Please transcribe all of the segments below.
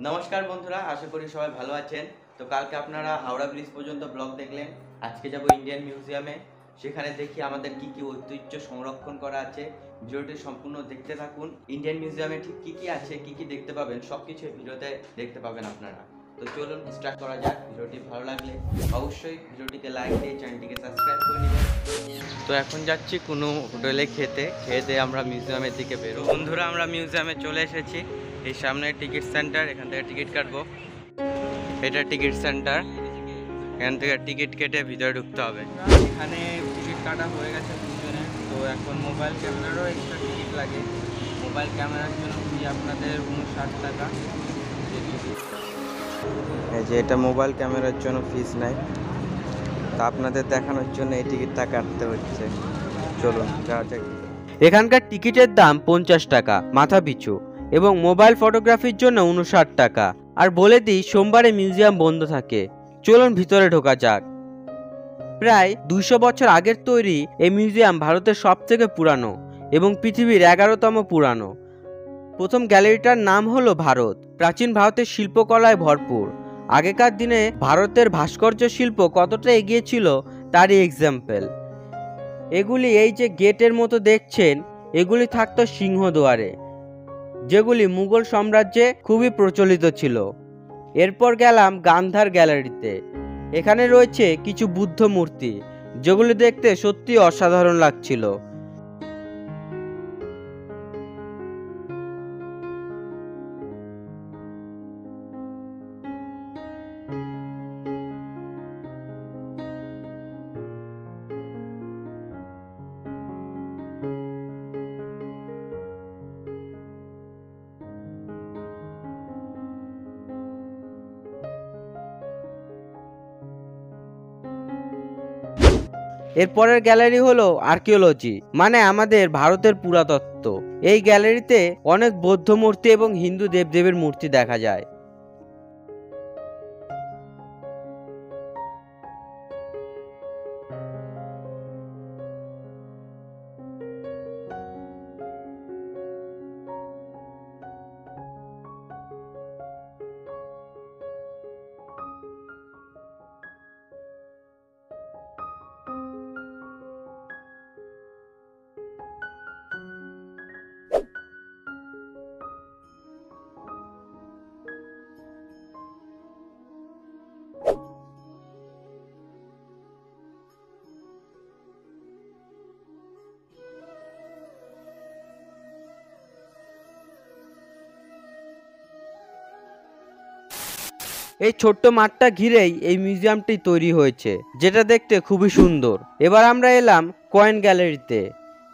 নমস্কার বন্ধুরা, আশা করি সবাই ভালো আছেন। তো কালকে আপনারা হাওড়া ব্রিজ পর্যন্ত ব্লগ দেখলেন। আজকে যাব ইন্ডিয়ান মিউজিয়ামে। সেখানে দেখি আমাদের কি কি ঐতিহ্য সংরক্ষণ করা আছে। ভিডিওটি সম্পূর্ণ দেখতে থাকুন। ইন্ডিয়ান মিউজিয়ামে ঠিক কি কি আছে, কি কি দেখতে পাবেন, সব কিছু ভিডিওতে দেখতে পাবেন আপনারা। তো চলুন স্টার্ট করা যাক। ভিডিওটি ভালো লাগলে অবশ্যই ভিডিওটিকে লাইক দিয়ে চ্যানেলটিকে সাবস্ক্রাইব করে নেবেন। তো এখন যাচ্ছি কোনো হোটেলে খেতে আমরা মিউজিয়ামের দিকে বেরো। বন্ধুরা, আমরা মিউজিয়ামে চলে এসেছি। এই সামনে টিকিট সেন্টার, এখান থেকে টিকিট কাটবো। এটা টিকিট সেন্টার, এখান থেকে টিকিট কেটে ভিতরে ঢুকতে হবে। এখানে টিকিট কাটা হয়ে গেছে দুজনের। তো এখন মোবাইল ক্যামেরারও এক্সট্রা টিকিট লাগে। মোবাইল ক্যামেরার জন্য ফি আপনাদের 59 টাকা। এই যে এটা মোবাইল ক্যামেরার জন্য ফিস নাই, তা আপনাদের দেখানোর জন্য এই টিকিটটা কাটতে হচ্ছে। চলুন যাওয়া যাক। এখানকার টিকিটের দাম 50 টাকা মাথা পিছু এবং মোবাইল ফটোগ্রাফির জন্য 59 টাকা। আর বলে দিই, সোমবারে মিউজিয়াম বন্ধ থাকে। চলুন ভিতরে ঢোকা যাক। প্রায় 200 বছর আগের তৈরি এই মিউজিয়াম ভারতের সবথেকে পুরানো এবং পৃথিবীর 11তম পুরানো। প্রথম গ্যালারিটার নাম হলো ভারত। প্রাচীন ভারতের শিল্পকলায় ভরপুর। আগেকার দিনে ভারতের ভাস্কর্য শিল্প কতটা এগিয়ে ছিল তারই এক্সাম্পল। এগুলি এই যে গেটের মতো দেখছেন, এগুলি থাকতো সিংহদুয়ারে, যেগুলি মুঘল সাম্রাজ্যে খুবই প্রচলিত ছিল। এরপর গেলাম গান্ধার গ্যালারিতে। এখানে রয়েছে কিছু বুদ্ধ মূর্তি, যেগুলি দেখতে সত্যি অসাধারণ লাগছিল। এরপরের গ্যালারি হলো আর্কিওলজি, মানে আমাদের ভারতের পুরাতত্ত্ব। এই গ্যালারিতে অনেক বৌদ্ধ মূর্তি এবং হিন্দু দেবদেবীর মূর্তি দেখা যায়। এই ছোট্ট মাঠটা ঘিরেই এই মিউজিয়ামটি তৈরি হয়েছে, যেটা দেখতে খুবই সুন্দর। এবার আমরা এলাম কয়েন গ্যালারিতে।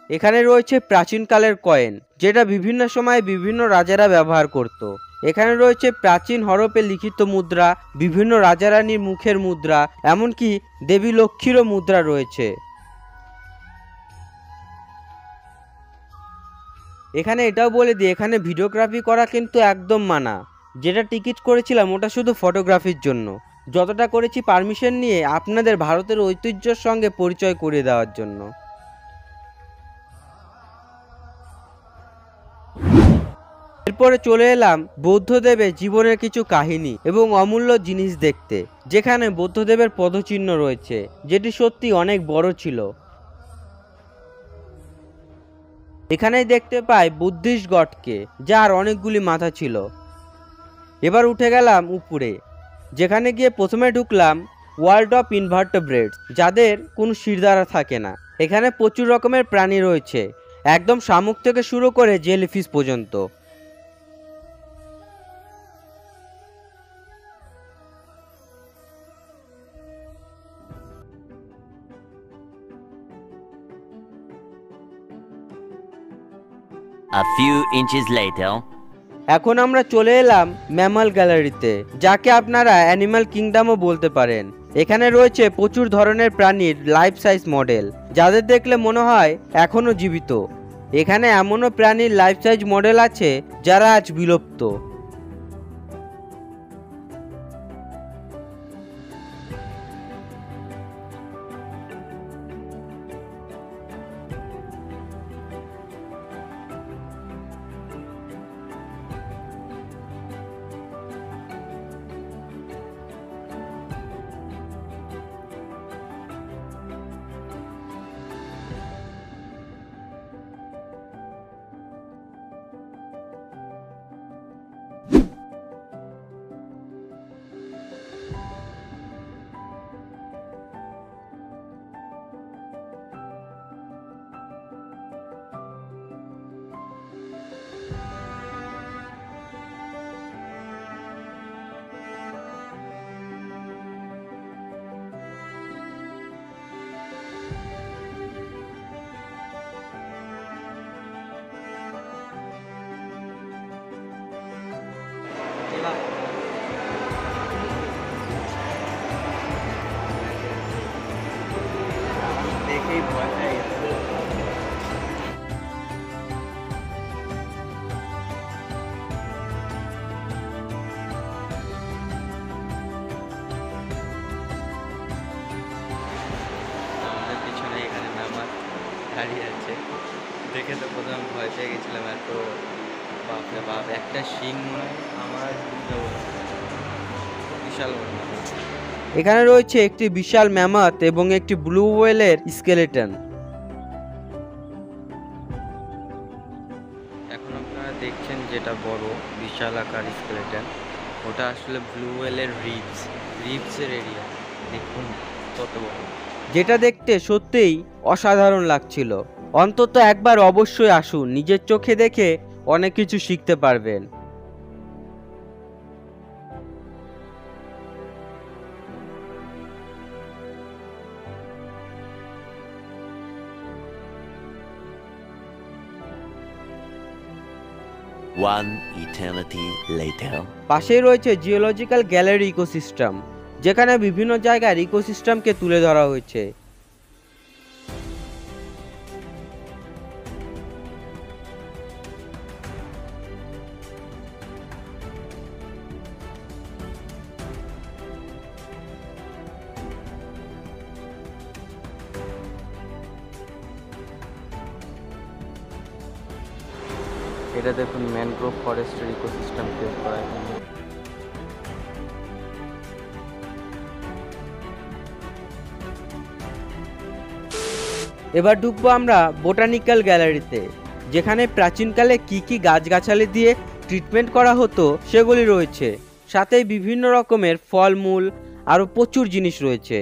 এখানে রয়েছে প্রাচীনকালের কয়েন, যেটা বিভিন্ন সময়ে বিভিন্ন রাজারা ব্যবহার করত। এখানে রয়েছে প্রাচীন হরপে লিখিত মুদ্রা, বিভিন্ন রাজারানীর মুখের মুদ্রা, এমনকি দেবী লক্ষ্মীরও মুদ্রা রয়েছে। এখানে এটাও বলে দিই, এখানে ভিডিওগ্রাফি করা কিন্তু একদম মানা। যেটা টিকিট করেছিলাম ওটা শুধু ফটোগ্রাফির জন্য, যতটা করেছি পারমিশন নিয়ে আপনাদের ভারতের ঐতিহ্যের সঙ্গে পরিচয় করিয়ে দেওয়ার জন্য। এরপরে চলে এলাম বৌদ্ধদেবের জীবনের কিছু কাহিনী এবং অমূল্য জিনিস দেখতে, যেখানে বৌদ্ধদেবের পদচিহ্ন রয়েছে, যেটি সত্যি অনেক বড় ছিল। এখানেই দেখতে পাই বুদ্ধিস্ট গডকে, যার অনেকগুলি মাথা ছিল। এবার উঠে গেলাম উপরে, যেখানে গিয়ে প্রথমে ঢুকলাম ওয়ার্ল্ড অফ ইনভার্টেব্রেটস, যাদের কোনো শিরদাঁড়া থাকে না। এখানে প্রচুর রকমের প্রাণী রয়েছে, একদম শামুক থেকে শুরু করে জেলিফিশ পর্যন্ত। A few inches later. এখন আমরা চলে এলাম ম্যামাল গ্যালারিতে, যাকে আপনারা অ্যানিমাল কিংডমও বলতে পারেন। এখানে রয়েছে প্রচুর ধরনের প্রাণীর লাইফ সাইজ মডেল, যাদের দেখলে মনে হয় এখনো জীবিত। এখানে এমনও প্রাণীর লাইফ সাইজ মডেল আছে যারা আজ বিলুপ্ত। দাঁড়িয়ে আছে। দেখে তো প্রথমে ভয় পেয়ে গেছিলাম, এত বাপরে বাপ, একটা শিং মনে হয় আমার বিশাল বড়। এখানে রয়েছে একটি বিশাল ম্যামথ এবং একটি ব্লু হোয়েলের স্কেলেটন। এখন আপনারা দেখছেন যেটা বড় বিশাল আকার স্কেলেটন, ওটা আসলে ব্লু হোয়েলের রিবসের এরিয়া। দেখুন কত বড়, যেটা দেখতে সত্যিই অসাধারণ লাগছিল। অন্তত একবার অবশ্যই আসুন, নিজের চোখে দেখে অনেক কিছু শিখতে পারবেন। One eternity later. পাশেই রয়েছে জিওলজিক্যাল গ্যালারি ইকোসিস্টেম, যেখানে বিভিন্ন জায়গার ইকোসিস্টেমকে তুলে ধরা হয়েছে। এটা দেখুন ম্যানগ্রোভ ফরেস্টের ইকোসিস্টেম ক্রিয়েট করা এখানে। এবার ঢুকবো আমরা বোটানিক্যাল গ্যালারিতে, যেখানে প্রাচীনকালে কি কি গাছগাছালি দিয়ে ট্রিটমেন্ট করা হতো সেগুলি রয়েছে, সাথে বিভিন্ন রকমের ফলমূল আরও প্রচুর জিনিস রয়েছে।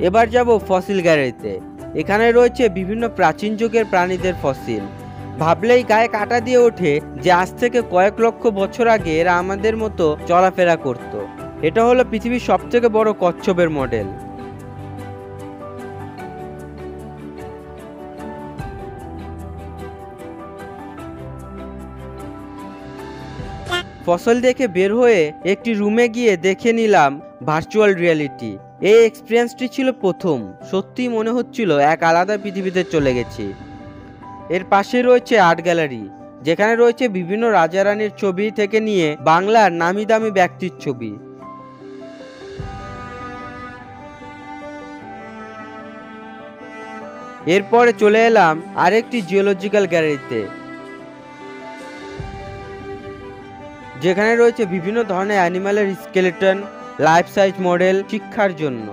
এবার যাব ফসিল গ্যালারিতে। এখানে রয়েছে বিভিন্ন প্রাচীন যুগের প্রাণীদের ফসিল। ভাবলেই গায়ে কাঁটা দিয়ে ওঠে যে আজ থেকে কয়েক লক্ষ বছর আগে এরা আমাদের মতো চলাফেরা করত। এটা হলো পৃথিবীর সবথেকে বড় কচ্ছপের মডেল। ফসল দেখে বের হয়ে একটি রুমে গিয়ে দেখে নিলাম ভার্চুয়াল রিয়েলিটি। এই এক্সপিরিয়েন্সটি ছিল প্রথম, সত্যিই মনে হচ্ছিল এক আলাদা পৃথিবীতে চলে গেছি। এর পাশে রয়েছে আর্ট গ্যালারি, যেখানে রয়েছে বিভিন্ন রাজা রানীর ছবি থেকে নিয়ে বাংলার নামি দামি ব্যক্তির ছবি। এরপরে চলে এলাম আরেকটি জিওলজিক্যাল গ্যালারিতে, যেখানে রয়েছে বিভিন্ন ধরনের অ্যানিমালের স্কেলেটন, লাইফ সাইজ মডেল শিক্ষার জন্য।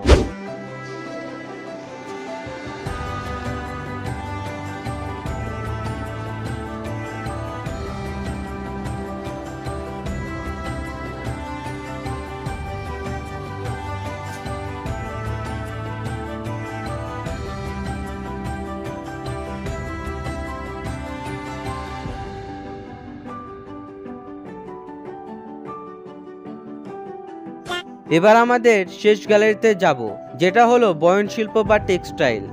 এবার আমাদের শেষ গ্যালারিতে যাব, যেটা হলো বয়নশিল্প বা টেক্সটাইল।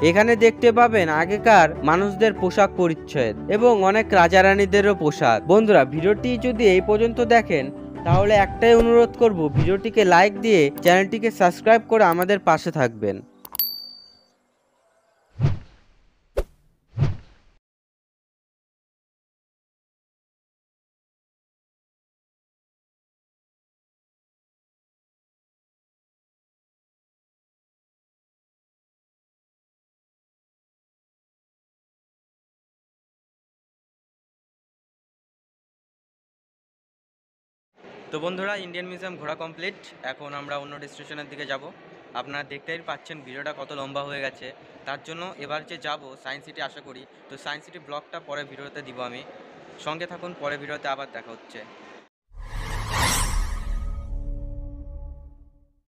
এখানে দেখতে পাবেন আগেকার মানুষদের পোশাক পরিচ্ছদ এবং অনেক রাজা রানীদেরও পোশাক। বন্ধুরা, ভিডিওটি যদি এই পর্যন্ত দেখেন তাহলে একটাই অনুরোধ করব, ভিডিওটিকে লাইক দিয়ে চ্যানেলটিকে সাবস্ক্রাইব করে আমাদের পাশে থাকবেন। তো বন্ধুরা, ইন্ডিয়ান মিউজিয়াম ঘোরা কমপ্লিট। এখন আমরা অন্য ডেস্টিনেশনের দিকে যাব। আপনারা দেখতেই পাচ্ছেন ভিডিওটা কত লম্বা হয়ে গেছে। তার জন্য এবার যে যাব সায়েন্স সিটি আশা করি, তো সায়েন্স সিটি ব্লগটা পরে ভিডিওতে দিব আমি। সঙ্গে থাকুন, পরে ভিডিওতে আবার দেখা হচ্ছে।